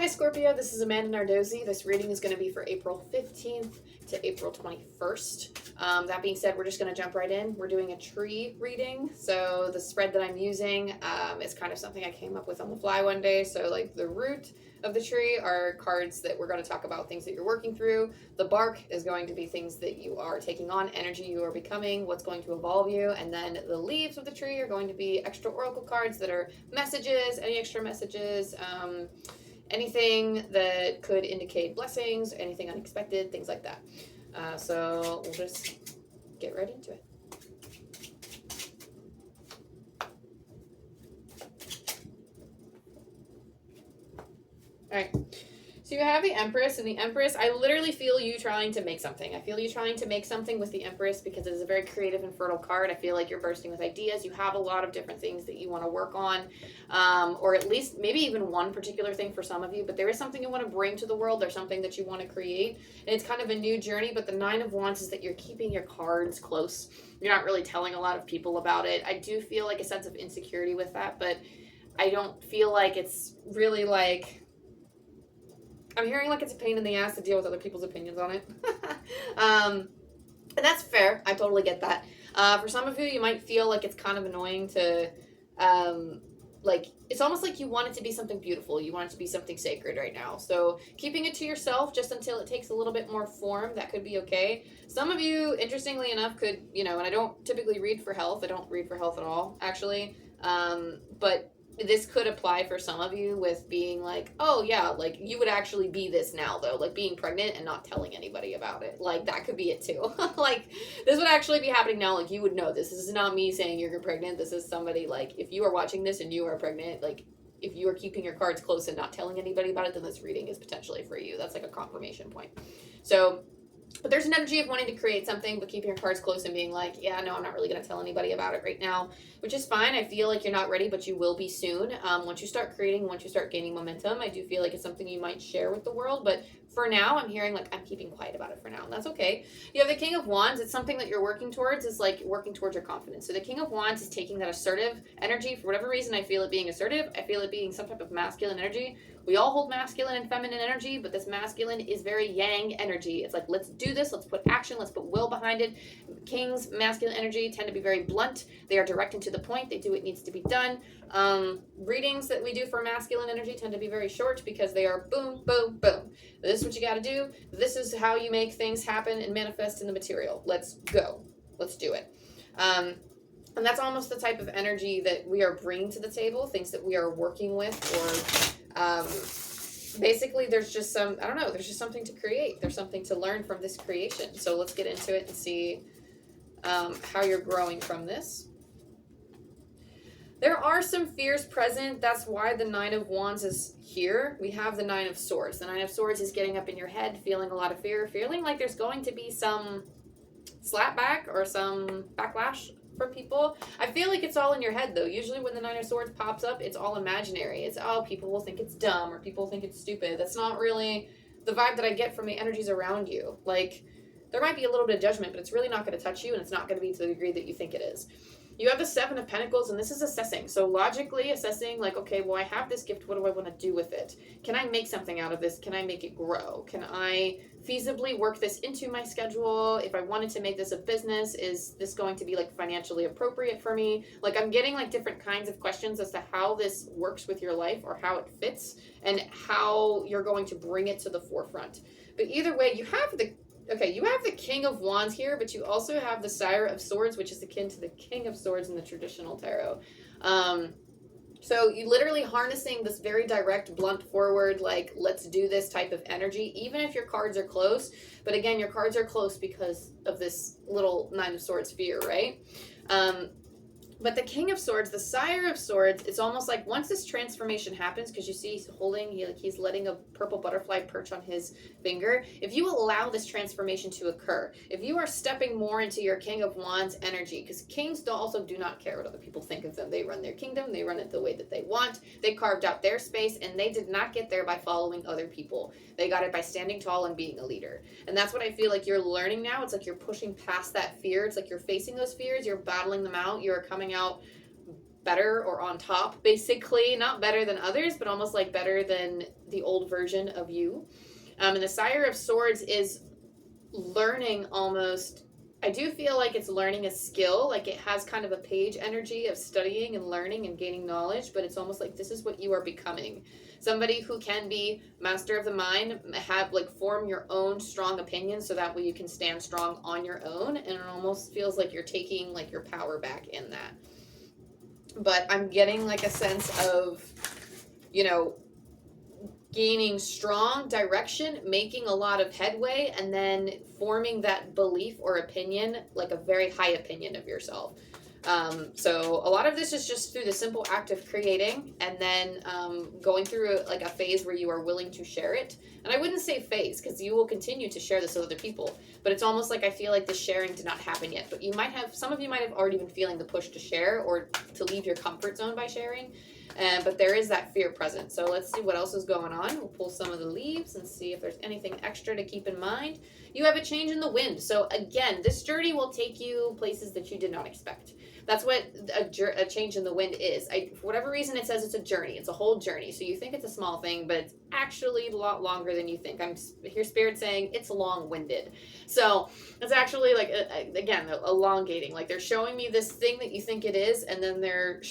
Hi Scorpio, this is Amanda Nardozzi. This reading is going to be for April 15th to April 21st. That being said, we're just going to jump right in. We're doing a tree reading. So the spread that I'm using is kind of something I came up with on the fly one day. So like the root of the tree are cards that we're going to talk about, things that you're working through. The bark is going to be things that you are taking on, energy you are becoming, what's going to evolve you. And then the leaves of the tree are going to be extra oracle cards that are messages, any extra messages, anything that could indicate blessings, anything unexpected, things like that. So we'll just get right into it. All right. So you have the Empress, and the Empress, I literally feel you trying to make something. I feel you trying to make something with the Empress because it is a very creative and fertile card. I feel like you're bursting with ideas. You have a lot of different things that you want to work on, or at least maybe even one particular thing for some of you, but there is something you want to bring to the world. There's something that you want to create, and it's kind of a new journey, but the Nine of Wands is that you're keeping your cards close. You're not really telling a lot of people about it. I do feel like a sense of insecurity with that, but I don't feel like it's really like... I'm hearing like it's a pain in the ass to deal with other people's opinions on it. And that's fair. I totally get that. For some of you, you might feel like it's kind of annoying to, like, it's almost like you want it to be something beautiful. You want it to be something sacred right now. So keeping it to yourself just until it takes a little bit more form, that could be okay. Some of you, interestingly enough, could, and I don't typically read for health. I don't read for health at all, actually. But this could apply for some of you with being like, oh yeah, like you would actually be this now though, like being pregnant and not telling anybody about it. Like that could be it too. Like this would actually be happening now. Like you would know this. This is not me saying you're pregnant. This is somebody like, if you are watching this and you are pregnant, like if you are keeping your cards close and not telling anybody about it, then this reading is potentially for you. That's like a confirmation point. So, but there's an energy of wanting to create something, but keeping your cards close and being like, yeah, no, I'm not really going to tell anybody about it right now, which is fine. I feel like you're not ready, but you will be soon. Once you start creating, once you start gaining momentum, I do feel like it's something you might share with the world. But for now, I'm hearing like I'm keeping quiet about it for now, and that's okay. You have the King of Wands. It's something that you're working towards. It's like working towards your confidence. So the King of Wands is taking that assertive energy. For whatever reason, I feel it being assertive. I feel it being some type of masculine energy. We all hold masculine and feminine energy, but this masculine is very yang energy. It's like, let's do this. Let's put action. Let's put will behind it. Kings, masculine energy, tend to be very blunt. They are direct and to the point. They do what needs to be done. Readings that we do for masculine energy tend to be very short because they are boom, boom, boom. This is what you got to do. This is how you make things happen and manifest in the material. Let's go. Let's do it. And that's almost the type of energy that we are bringing to the table, things that we are working with, or basically there's just some, I don't know, there's just something to create. There's something to learn from this creation. So let's get into it and see how you're growing from this. There are some fears present. That's why the Nine of Wands is here. We have the Nine of Swords. The Nine of Swords is getting up in your head, feeling a lot of fear, feeling like there's going to be some slapback or some backlash from people. I feel like it's all in your head though. Usually when the Nine of Swords pops up, it's all imaginary. It's, oh, people will think it's dumb or people think it's stupid. That's not really the vibe that I get from the energies around you. Like, there might be a little bit of judgment, but it's really not going to touch you, and it's not going to be to the degree that you think it is. You have the Seven of Pentacles, and this is assessing. So logically assessing, like, okay, well, I have this gift. What do I want to do with it? Can I make something out of this? Can I make it grow? Can I feasibly work this into my schedule? If I wanted to make this a business, is this going to be, like, financially appropriate for me? Like, I'm getting, like, different kinds of questions as to how this works with your life or how it fits and how you're going to bring it to the forefront. But either way, you have the King of Wands here, but you also have the Sire of Swords, which is akin to the King of Swords in the traditional tarot. So you literally harnessing this very direct, blunt forward, like, let's do this type of energy, even if your cards are close. But again, your cards are close because of this little Nine of Swords fear, right? But the King of Swords, the Sire of Swords, it's almost like once this transformation happens, because you see he's holding, he's letting a purple butterfly perch on his finger. If you allow this transformation to occur, if you are stepping more into your King of Wands energy, because kings also do not care what other people think of them. They run their kingdom. They run it the way that they want. They carved out their space, and they did not get there by following other people. They got it by standing tall and being a leader. And that's what I feel like you're learning now. It's like you're pushing past that fear. It's like you're facing those fears. You're battling them out. You're coming out better or on top, basically. Not better than others, but almost like better than the old version of you. And the Sire of Swords is learning almost. I do feel like it's learning a skill, like it has kind of a page energy of studying and learning and gaining knowledge, but it's almost like this is what you are becoming. Somebody who can be master of the mind, have like form your own strong opinion so that way you can stand strong on your own, and it almost feels like you're taking like your power back in that. But I'm getting like a sense of, you know, gaining strong direction, making a lot of headway, and then forming that belief or opinion, like a very high opinion of yourself. So a lot of this is just through the simple act of creating, and then going through like a phase where you are willing to share it. And I wouldn't say phase, because you will continue to share this with other people, but it's almost like I feel like the sharing did not happen yet. But you might have, some of you might have already been feeling the push to share or to leave your comfort zone by sharing. But there is that fear present. So let's see what else is going on. We'll pull some of the leaves and see if there's anything extra to keep in mind. You have a change in the wind. So again, this journey will take you places that you did not expect. That's what a change in the wind is. For whatever reason, it says it's a journey. It's a whole journey. So you think it's a small thing, but it's actually a lot longer than you think. I'm hear Spirit saying it's long-winded. So it's actually like, again, elongating. Like they're showing me this thing that you think it is, and then they're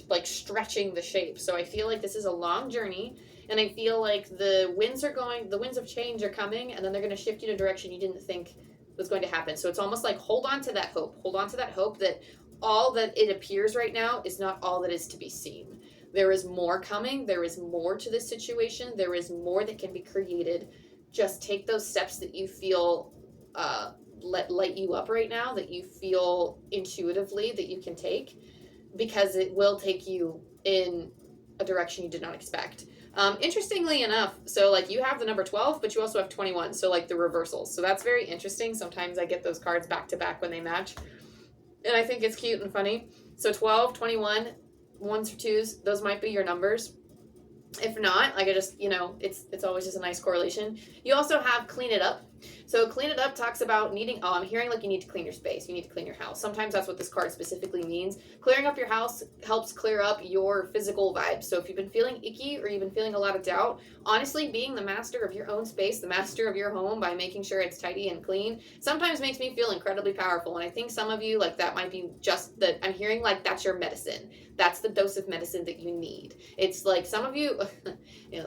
like stretching the shape. So I feel like this is a long journey, and I feel like the winds of change are coming, and then they're going to shift you in a direction you didn't think was going to happen. So it's almost like hold on to that hope. Hold on to that hope that all that it appears right now is not all that is to be seen. There is more coming. There is more to this situation. There is more that can be created. Just take those steps that you feel light you up right now, that you feel intuitively that you can take, because it will take you in a direction you did not expect. Interestingly enough, so like you have the number 12, but you also have 21, so like the reversals. So that's very interesting. Sometimes I get those cards back to back when they match, and I think it's cute and funny. So 12, 21, ones or twos, those might be your numbers. If not, like I just, it's always just a nice correlation. You also have clean it up. So clean it up talks about needing, I'm hearing like you need to clean your space. You need to clean your house. Sometimes that's what this card specifically means. Clearing up your house helps clear up your physical vibes. So if you've been feeling icky or you've been feeling a lot of doubt, honestly, being the master of your own space, the master of your home by making sure it's tidy and clean, sometimes makes me feel incredibly powerful. And I think some of you, like that might be just that I'm hearing like that's your medicine. That's the dose of medicine that you need. It's like some of you,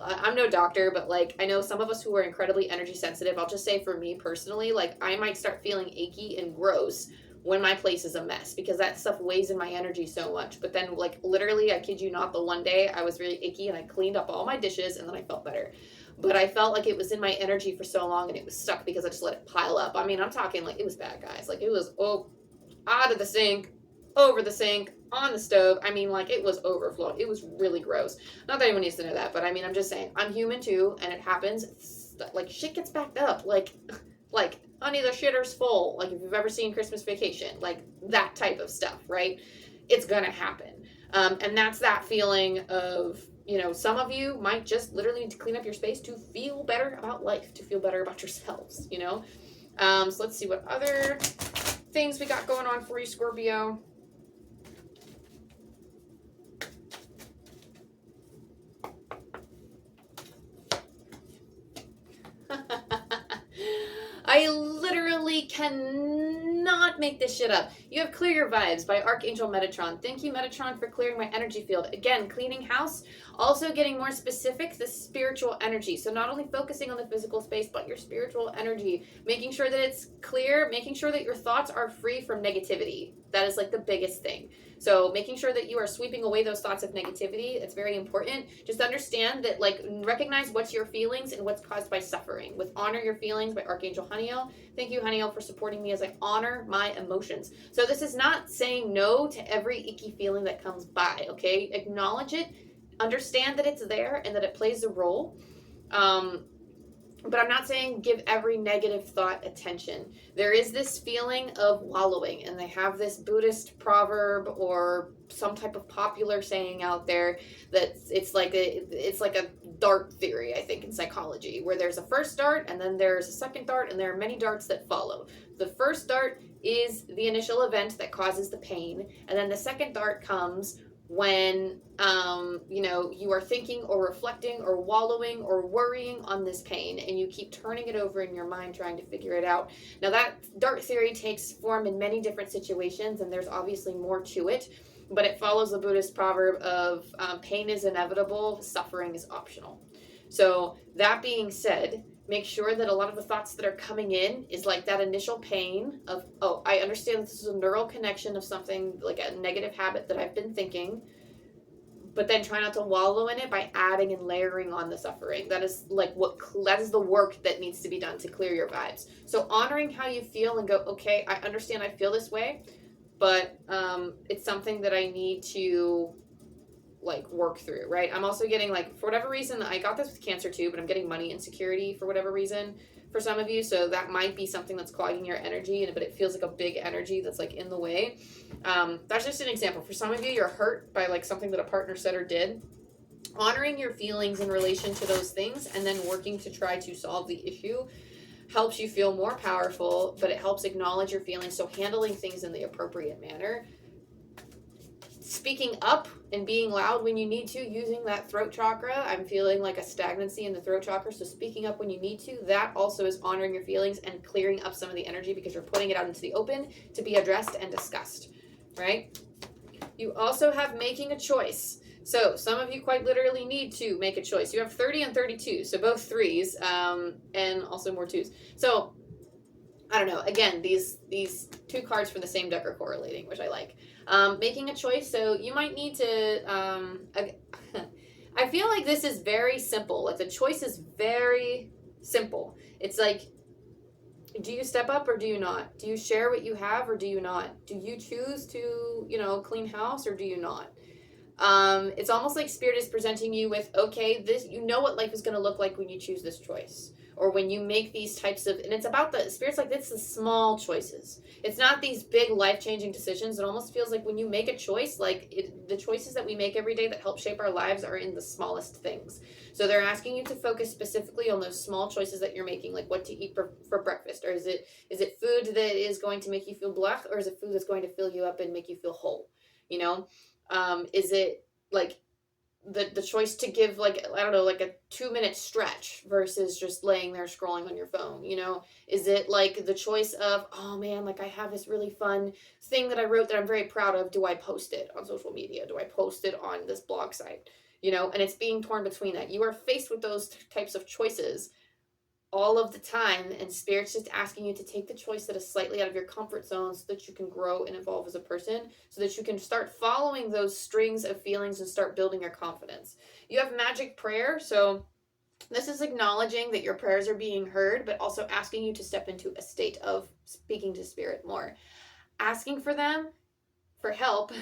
I'm no doctor, but like I know some of us who are incredibly energy sensitive. I'll just say for me personally, like I might start feeling achy and gross when my place is a mess, because that stuff weighs in my energy so much. But then like literally, I kid you not, the one day I was really icky and I cleaned up all my dishes and then I felt better. But I felt like it was in my energy for so long and it was stuck because I just let it pile up. I mean, I'm talking like it was bad, guys. Like it was out of the sink, over the sink, on the stove. I mean, like it was overflowing. It was really gross. Not that anyone needs to know that, but I mean, I'm just saying, I'm human too, and it happens. Like shit gets backed up. Like honey, the shitter's full. Like if you've ever seen Christmas Vacation, like that type of stuff, right? It's gonna happen. And that's that feeling of, some of you might just literally need to clean up your space to feel better about life, to feel better about yourselves, So let's see what other things we got going on for you, Scorpio. I literally cannot make this shit up. You have Clear Your Vibes by Archangel Metatron. Thank you, Metatron, for clearing my energy field. Again, cleaning house, also getting more specific, the spiritual energy. So not only focusing on the physical space, but your spiritual energy. Making sure that it's clear, making sure that your thoughts are free from negativity. That is like the biggest thing. So making sure that you are sweeping away those thoughts of negativity, it's very important. Just understand that, like, recognize what's your feelings and what's caused by suffering. With Honor Your Feelings by Archangel Haniel. Thank you, Haniel, for supporting me as I honor my emotions. So this is not saying no to every icky feeling that comes by, okay? Acknowledge it, understand that it's there and that it plays a role. But I'm not saying give every negative thought attention. There is this feeling of wallowing, and they have this Buddhist proverb or some type of popular saying out there that it's like a dart theory, I think, in psychology, where there's a first dart and then there's a second dart and there are many darts that follow. The first dart is the initial event that causes the pain, and then the second dart comes when you know, you are thinking or reflecting or wallowing or worrying on this pain, and you keep turning it over in your mind trying to figure it out. Now that dark theory takes form in many different situations, and there's obviously more to it, but it follows the Buddhist proverb of pain is inevitable, suffering is optional. So that being said, make sure that a lot of the thoughts that are coming in is like that initial pain of, oh, I understand this is a neural connection of something like a negative habit that I've been thinking, but then try not to wallow in it by adding and layering on the suffering. That is like that is the work that needs to be done to clear your vibes. So honoring how you feel and go, okay, I understand I feel this way, but it's something that I need to like work through, right? I'm also getting like, for whatever reason, I got this with Cancer too, but I'm getting money insecurity for whatever reason for some of you. So that might be something that's clogging your energy, but it feels like a big energy that's like in the way. That's just an example. For some of you, you're hurt by like something that a partner said or did. Honoring your feelings in relation to those things and then working to try to solve the issue helps you feel more powerful, but it helps acknowledge your feelings. So handling things in the appropriate manner, speaking up and being loud when you need to, using that throat chakra. I'm feeling like a stagnancy in the throat chakra, so speaking up when you need to, that also is honoring your feelings and clearing up some of the energy because you're putting it out into the open to be addressed and discussed, right? You also have making a choice. So some of you quite literally need to make a choice. You have 30 and 32, so both threes, and also more twos. So I don't know. Again, these two cards from the same deck are correlating, which I like. Making a choice. So you might need to. I feel like this is very simple. Like the choice is very simple. It's like, do you step up or do you not? Do you share what you have or do you not? Do you choose to, you know, clean house or do you not? It's almost like Spirit is presenting you with, okay, this, you know what life is going to look like when you choose this choice, or when you make these types of, and it's about the Spirit's like, it's the small choices. It's not these big life-changing decisions. It almost feels like when you make a choice, like the choices that we make every day that help shape our lives are in the smallest things. So they're asking you to focus specifically on those small choices that you're making, like what to eat for breakfast, or is it food that is going to make you feel blech, or is it food that's going to fill you up and make you feel whole, you know? Is it like the choice to give, like, I don't know, like a 2-minute stretch versus just laying there scrolling on your phone, you know? Is it like the choice of, oh man, like I have this really fun thing that I wrote that I'm very proud of. Do I post it on social media? Do I post it on this blog site? You know, and it's being torn between that. You are faced with those types of choices all of the time, and Spirit's just asking you to take the choice that is slightly out of your comfort zone so that you can grow and evolve as a person, so that you can start following those strings of feelings and start building your confidence. You have magic prayer, so this is acknowledging that your prayers are being heard, but also asking you to step into a state of speaking to Spirit more, asking for them for help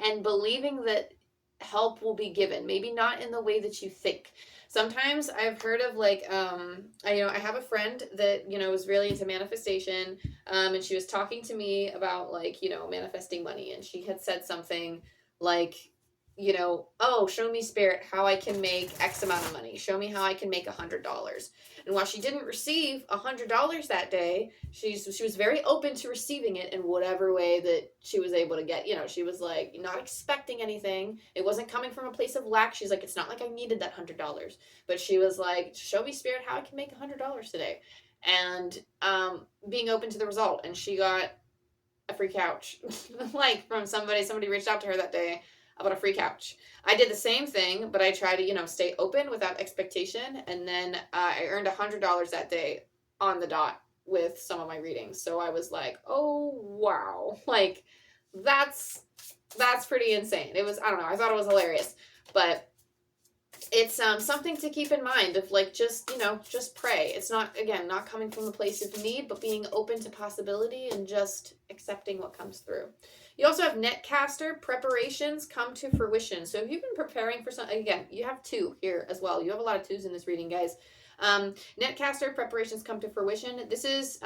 and believing that help will be given, maybe not in the way that you think. Sometimes I've heard of like, I have a friend that, you know, was really into manifestation, and she was talking to me about like, you know, manifesting money, and she had said something like, you know, oh, show me, Spirit, how I can make X amount of money. Show me how I can make $100. And while she didn't receive $100 that day, she was very open to receiving it in whatever way that she was able to get. You know, she was like not expecting anything. It wasn't coming from a place of lack. She's like, it's not like I needed that $100, but she was like, show me, Spirit, how I can make $100 today, and being open to the result. And she got a free couch, like from somebody. Somebody reached out to her that day about a free couch. I did the same thing, but I try to, you know, stay open without expectation. And then I earned $100 that day on the dot with some of my readings. So I was like, oh, wow. Like that's pretty insane. It was, I don't know, I thought it was hilarious, but it's something to keep in mind of like, just, you know, just pray. It's not, again, not coming from a place of need, but being open to possibility and just accepting what comes through. You also have netcaster preparations come to fruition. So if you've been preparing for something, again, you have 2 here as well. You have a lot of 2s in this reading, guys. Netcaster preparations come to fruition. This is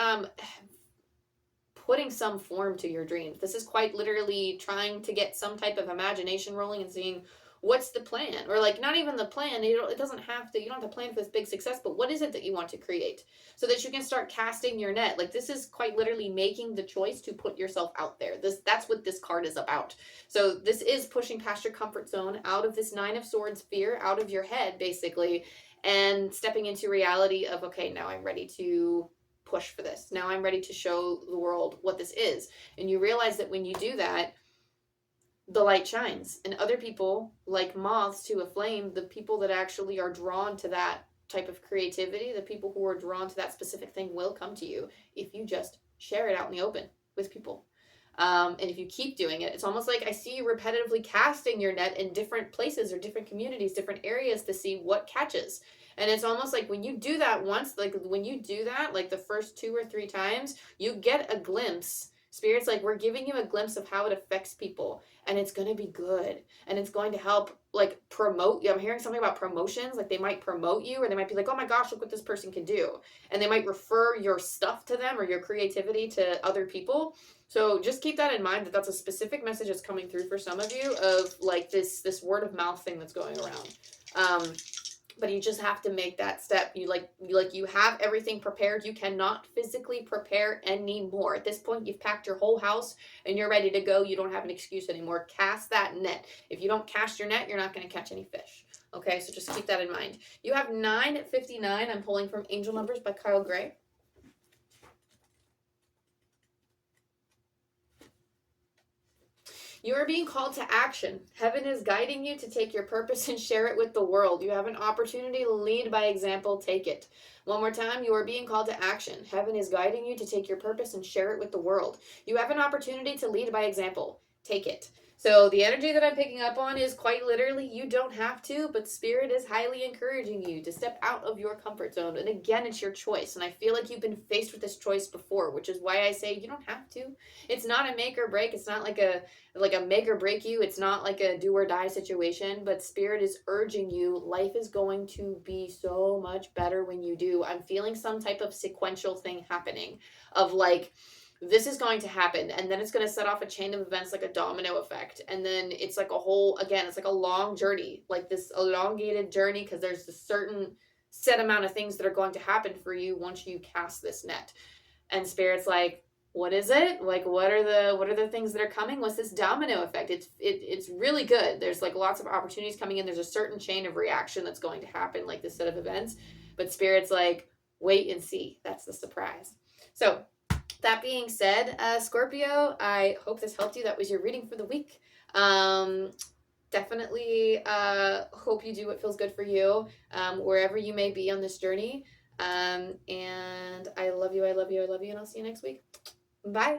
putting some form to your dreams. This is quite literally trying to get some type of imagination rolling and seeing what's the plan? Or like, not even the plan, it doesn't have to, you don't have to plan for this big success, but what is it that you want to create so that you can start casting your net? Like, this is quite literally making the choice to put yourself out there. That's what this card is about. So this is pushing past your comfort zone, out of this Nine of Swords fear, out of your head basically, and stepping into reality of, okay, now I'm ready to push for this. Now I'm ready to show the world what this is. And you realize that when you do that, the light shines, and other people, like moths to a flame, the people that actually are drawn to that type of creativity, the people who are drawn to that specific thing, will come to you if you just share it out in the open with people. And if you keep doing it, it's almost like I see you repetitively casting your net in different places or different communities, different areas to see what catches. And it's almost like when you do that once, like when you do that, like the first 2 or 3 times, you get a glimpse. Spirit's like, we're giving you a glimpse of how it affects people, and it's going to be good, and it's going to help like promote you. I'm hearing something about promotions, like they might promote you, or they might be like, oh my gosh, look what this person can do. And they might refer your stuff to them or your creativity to other people. So just keep that in mind, that that's a specific message that's coming through for some of you, of like this word of mouth thing that's going around. But you just have to make that step. You have everything prepared. You cannot physically prepare anymore. At this point, you've packed your whole house and you're ready to go. You don't have an excuse anymore. Cast that net. If you don't cast your net, you're not going to catch any fish. Okay, so just keep that in mind. You have 959. I'm pulling from Angel Numbers by Kyle Gray. You are being called to action. Heaven is guiding you to take your purpose and share it with the world. You have an opportunity to lead by example. Take it. One more time, you are being called to action. Heaven is guiding you to take your purpose and share it with the world. You have an opportunity to lead by example. Take it. So the energy that I'm picking up on is quite literally, you don't have to, but Spirit is highly encouraging you to step out of your comfort zone. And again, it's your choice. And I feel like you've been faced with this choice before, which is why I say you don't have to. It's not a make or break. It's not like a make or break you. It's not like a do or die situation, but Spirit is urging you. Life is going to be so much better when you do. I'm feeling some type of sequential thing happening of like, this is going to happen, and then it's going to set off a chain of events, like a domino effect, and then it's like a whole, again, it's like a long journey, like this elongated journey, because there's a certain set amount of things that are going to happen for you once you cast this net. And Spirit's like, what is it? Like, what are the things that are coming? What's this domino effect? It's really good. There's like lots of opportunities coming in. There's a certain chain of reaction that's going to happen, like this set of events. But Spirit's like, wait and see. That's the surprise. So that being said, Scorpio, I hope this helped you. That was your reading for the week. Definitely hope you do what feels good for you, wherever you may be on this journey. And I love you, I love you, I love you, and I'll see you next week. Bye.